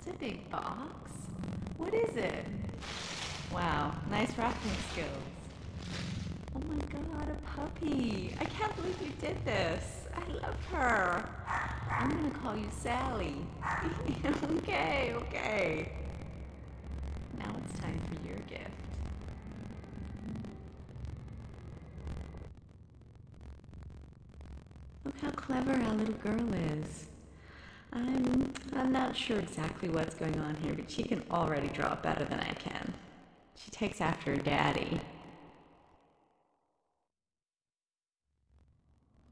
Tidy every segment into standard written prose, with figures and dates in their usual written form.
That's a big box. What is it? Wow, nice wrapping skills. Oh my god, a puppy. I can't believe you did this. I love her. I'm gonna call you Sally. Okay. Now it's time for your gift. Look how clever our little girl is. I'm not sure exactly what's going on here, but she can already draw better than I can. She takes after her daddy.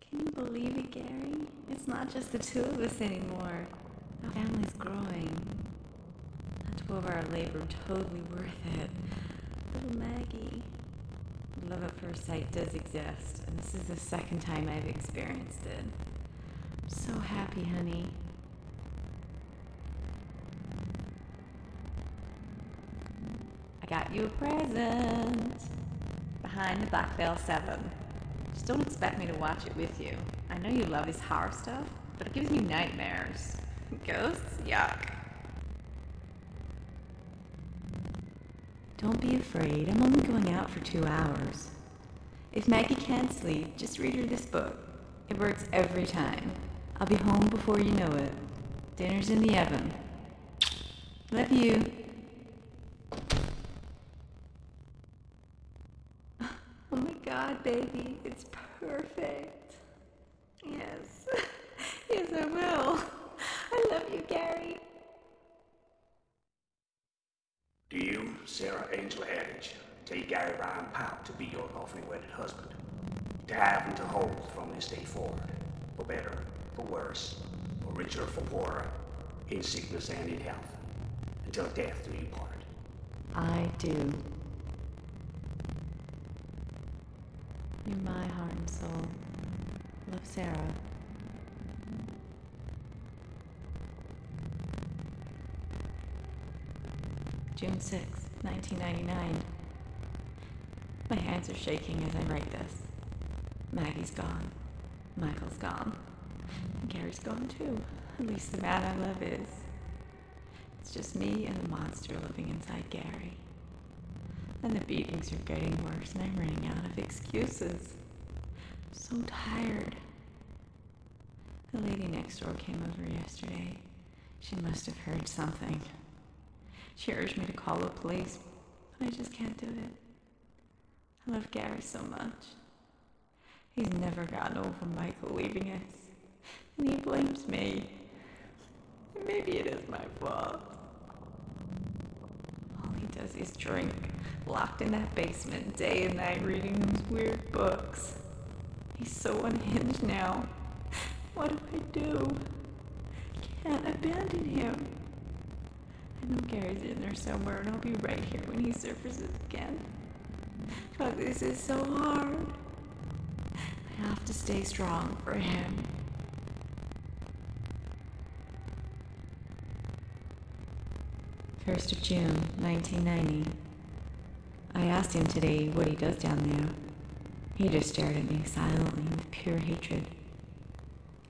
Can you believe it, Gary? It's not just the two of us anymore. Our family's growing. That 12-hour labor totally worth it. Little Maggie. Love at first sight does exist, and this is the second time I've experienced it. I'm so happy, honey. I got you a present. Behind the Black Veil 7. Just don't expect me to watch it with you. I know you love his horror stuff, but it gives me nightmares. Ghosts? Yuck. Don't be afraid. I'm only going out for 2 hours. If Maggie can't sleep, just read her this book. It works every time. I'll be home before you know it. Dinner's in the oven. Love you. Oh my god, baby. It's perfect. Yes. Yes, I will. I love you, Gary. Do you, Sarah Angel Edge, take Gary Ryan Powell to be your lawfully wedded husband? To have and to hold from this day forward, for better, for worse, for richer, for poorer, in sickness and in health, until death do you part? I do. You're my heart and soul. Love, Sarah. June 6, 1999. My hands are shaking as I write this. Maggie's gone. Michael's gone. And Gary's gone too. At least the man I love is. It's just me and the monster living inside Gary. And the beatings are getting worse and I'm running out of excuses. I'm so tired. The lady next door came over yesterday. She must have heard something. She urged me to call the police, but I just can't do it. I love Gary so much. He's never gotten over Michael leaving us, and he blames me. And maybe it is my fault. All he does is drink, locked in that basement day and night reading those weird books. He's so unhinged now. What do I do? I can't abandon him. I know Gary's in there somewhere and I'll be right here when he surfaces again. But this is so hard. I have to stay strong for him. First of June, 1990. I asked him today what he does down there. He just stared at me silently with pure hatred.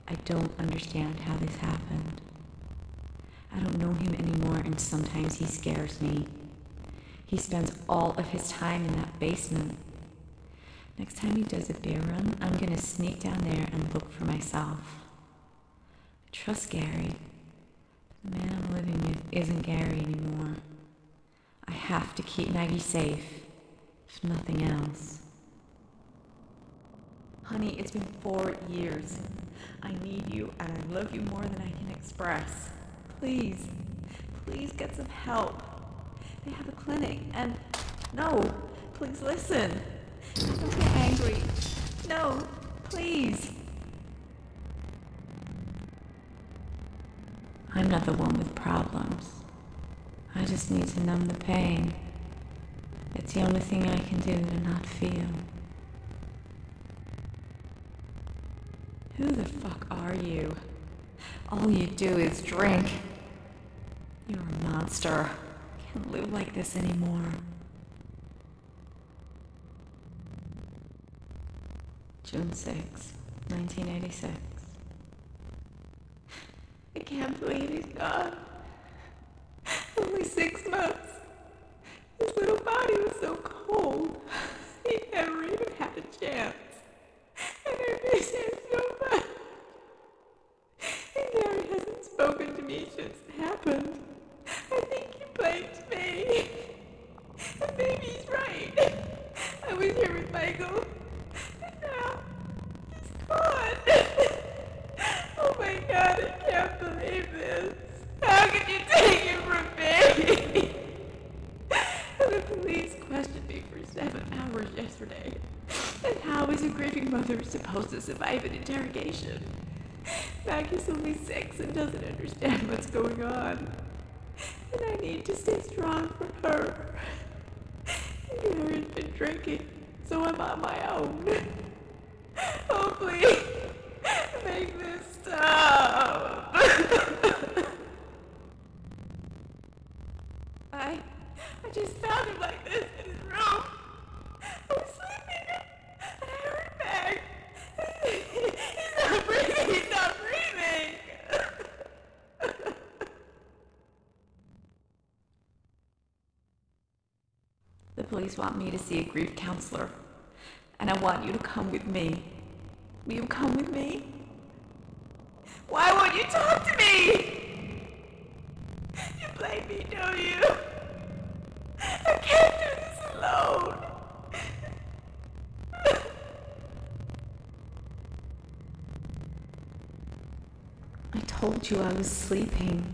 I don't understand how this happened. I don't know him anymore, and sometimes he scares me. He spends all of his time in that basement. Next time he does a beer run, I'm gonna sneak down there and look for myself. I trust Gary. The man I'm living with isn't Gary anymore. I have to keep Maggie safe, if nothing else. Honey, it's been 4 years. I need you, and I love you more than I can express. Please get some help. They have a clinic, and no, please listen. Don't get angry. No, please. I'm not the one with problems. I just need to numb the pain. It's the only thing I can do to not feel. Who the fuck are you? All you do is drink. You're a monster. Can't live like this anymore. June 6, 1986. I can't believe he's gone. 6 months. His little body was so cold. He never even had a chance. And I miss him so much. And Gary hasn't spoken to me since it happened. I think he blames me. And maybe he's right. I was here with Michael. And now he's gone. Oh my God, I can't believe this. How could you take him from me? The police questioned me for 7 hours yesterday. And how is a grieving mother supposed to survive an interrogation? Maggie's only 6 and doesn't understand what's going on. And I need to stay strong for her. Gary's been drinking, so I'm on my own. Oh, please, make this stop. I just found him like this in his room. I was sleeping, and I heard him bang. He's not breathing, he's not breathing. The police want me to see a grief counselor, and I want you to come with me. Will you come with me? Why won't you talk to me? You blame me, don't you? I can't do this alone. I told you I was sleeping.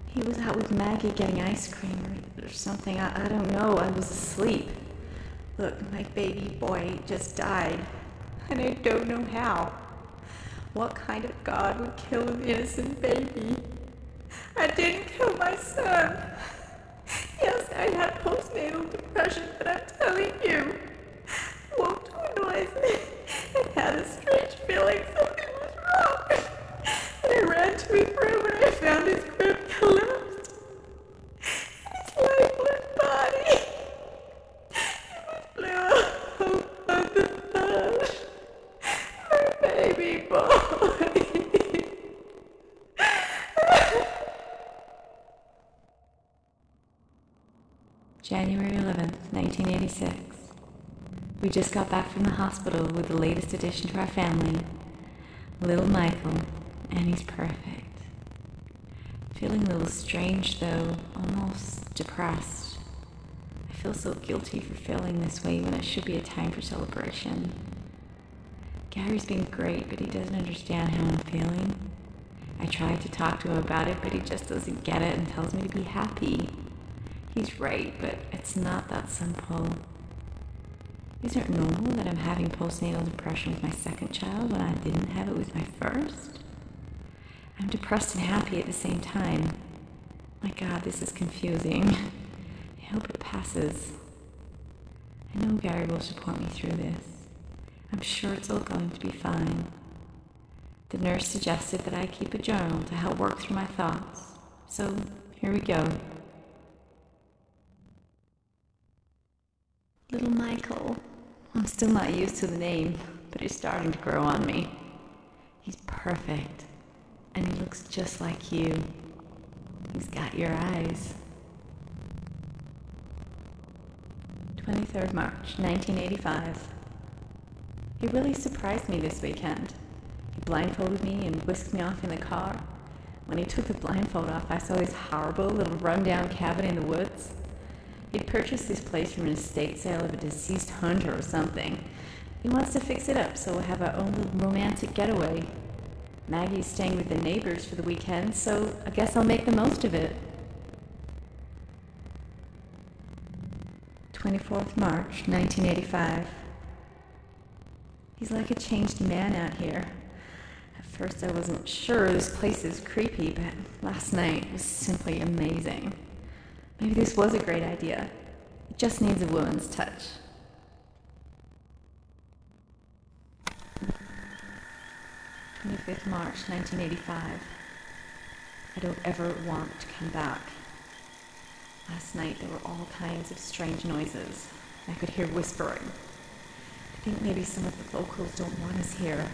He was out with Maggie getting ice cream or something. I don't know. I was asleep. Look, my baby boy just died, and I don't know how. What kind of God would kill an innocent baby? I didn't kill my son. Yes, I had postnatal depression, but I'm telling you, woke to a noise and had a strange feeling something was wrong. And I ran to his room and I found his crib collapsed. His lifeless body. It was blew out of the sun. My baby boy. January 11th, 1986. We just got back from the hospital with the latest addition to our family, little Michael, and he's perfect. Feeling a little strange though, almost depressed. I feel so guilty for feeling this way when it should be a time for celebration. Gary's been great, but he doesn't understand how I'm feeling. I tried to talk to him about it, but he just doesn't get it and tells me to be happy. He's right, but it's not that simple. Isn't it normal that I'm having postnatal depression with my second child when I didn't have it with my first? I'm depressed and happy at the same time. My God, this is confusing. I hope it passes. I know Gary will support me through this. I'm sure it's all going to be fine. The nurse suggested that I keep a journal to help work through my thoughts. So, here we go. Little Michael. I'm still not used to the name, but it's starting to grow on me. He's perfect, and he looks just like you. He's got your eyes. 23rd March, 1985. He really surprised me this weekend. He blindfolded me and whisked me off in the car. When he took the blindfold off, I saw this horrible little rundown cabin in the woods. He'd purchased this place from an estate sale of a deceased hunter or something. He wants to fix it up so we'll have our own little romantic getaway. Maggie's staying with the neighbors for the weekend, so I guess I'll make the most of it. 24th March, 1985. He's like a changed man out here. At first I wasn't sure this place is creepy, but last night was simply amazing. Maybe this was a great idea. It just needs a woman's touch. March 1985. I don't ever want to come back. Last night there were all kinds of strange noises. I could hear whispering. I think maybe some of the locals don't want us here.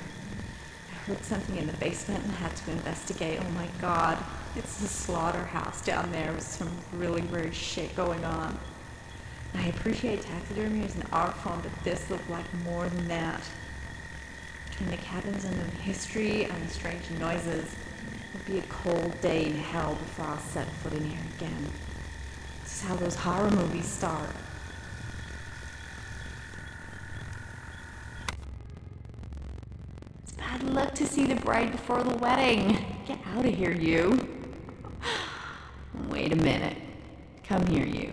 I heard something in the basement and had to investigate. Oh my God. It's a slaughterhouse down there with some really weird shit going on. I appreciate taxidermy as an art form, but this looked like more than that. Between the cabins and the history and the strange noises, it would be a cold day in hell before I'll set foot in here again. This is how those horror movies start. It's bad luck to see the bride before the wedding. Get out of here, you. Wait a minute. Come here, you.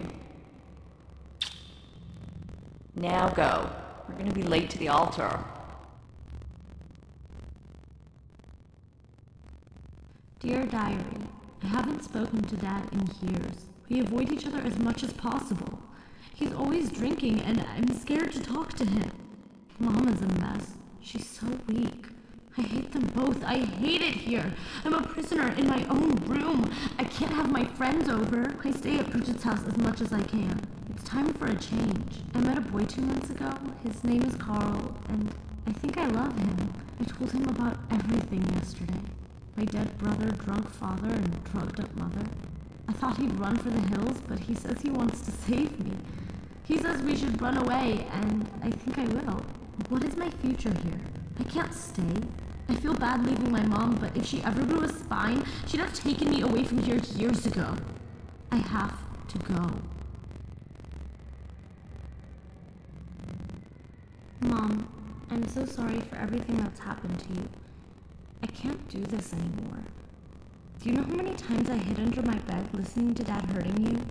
Now go. We're gonna be late to the altar. Dear Diary, I haven't spoken to Dad in years. We avoid each other as much as possible. He's always drinking and I'm scared to talk to him. Mom is a mess. She's so weak. I hate them both. I hate it here. I'm a prisoner in my own room. I can't have my friends over. I stay at Bridget's house as much as I can. It's time for a change. I met a boy 2 months ago. His name is Carl, and I think I love him. I told him about everything yesterday. My dead brother, drunk father, and drugged up mother. I thought he'd run for the hills, but he says he wants to save me. He says we should run away, and I think I will. What is my future here? I can't stay. I feel bad leaving my mom, but if she ever grew a spine, she'd have taken me away from here years ago. I have to go. Mom, I'm so sorry for everything that's happened to you. I can't do this anymore. Do you know how many times I hid under my bed listening to Dad hurting you?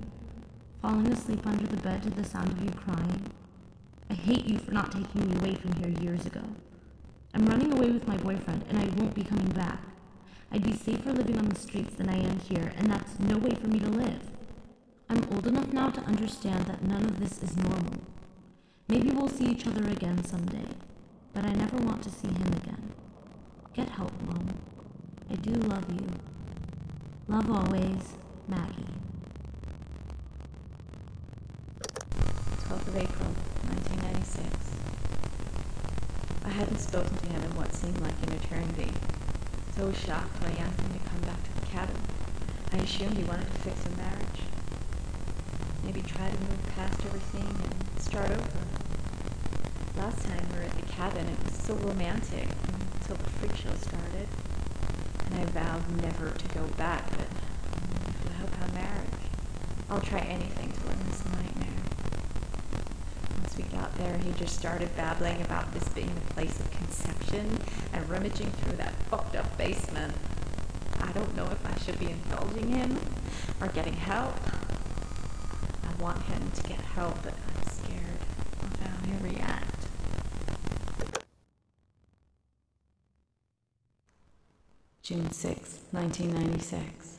Falling asleep under the bed to the sound of you crying? I hate you for not taking me away from here years ago. I'm running away with my boyfriend, and I won't be coming back. I'd be safer living on the streets than I am here, and that's no way for me to live. I'm old enough now to understand that none of this is normal. Maybe we'll see each other again someday, but I never want to see him again. Get help, Mom. I do love you. Love always, Maggie. 12th of April, 1996. I hadn't spoken to him in what seemed like an eternity, so I was shocked when I asked him to come back to the cabin. I assumed he wanted to fix a marriage. Maybe try to move past everything and start over. Last time we were at the cabin, it was so romantic until the freak show started, and I vowed never to go back, but without our marriage, I'll try anything to end this nightmare. Once we got there, he just started babbling about this being the place of conception and rummaging through that fucked up basement. I don't know if I should be indulging him or getting help. I want him to get help, but I'm scared of how he'll react. June 6, 1996.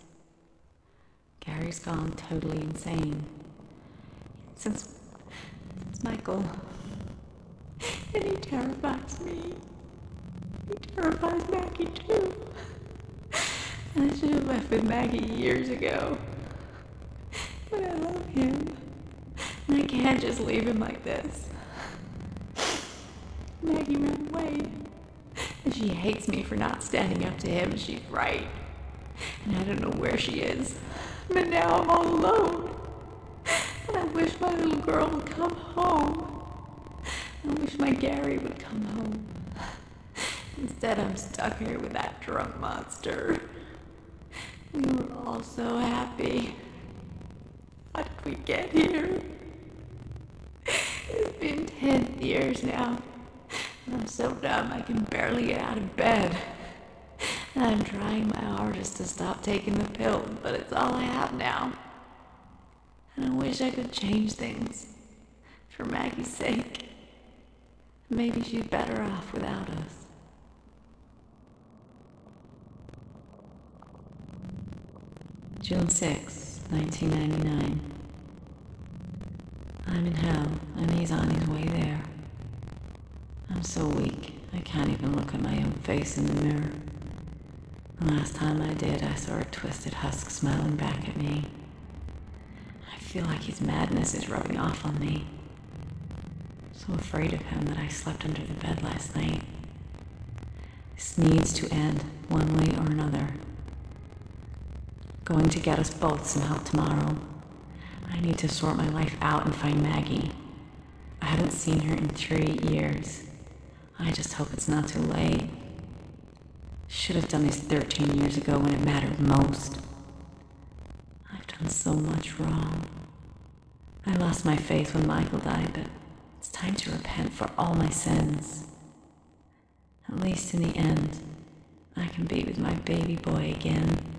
Gary's gone totally insane. Since Michael. And he terrifies me. He terrifies Maggie too. And I should have left with Maggie years ago. But I love him. And I can't just leave him like this. Maggie ran away. And she hates me for not standing up to him. She's right. And I don't know where she is. But now I'm all alone. And I wish my little girl would come home. I wish my Gary would come home. Instead, I'm stuck here with that drunk monster. We were all so happy. How did we get here? It's been 10 years now. And I'm so dumb I can barely get out of bed. And I'm trying my hardest to stop taking the pill, but it's all I have now. And I wish I could change things. For Maggie's sake. Maybe she's better off without us. June 6, 1999. I'm in hell, and he's on his way there. I'm so weak, I can't even look at my own face in the mirror. The last time I did, I saw a twisted husk smiling back at me. I feel like his madness is rubbing off on me. So afraid of him that I slept under the bed last night. This needs to end, one way or another. going to get us both some help tomorrow. I need to sort my life out and find Maggie. I haven't seen her in 3 years. I just hope it's not too late. Should have done this 13 years ago when it mattered most. I've done so much wrong. I lost my faith when Michael died, but it's time to repent for all my sins. At least in the end, I can be with my baby boy again.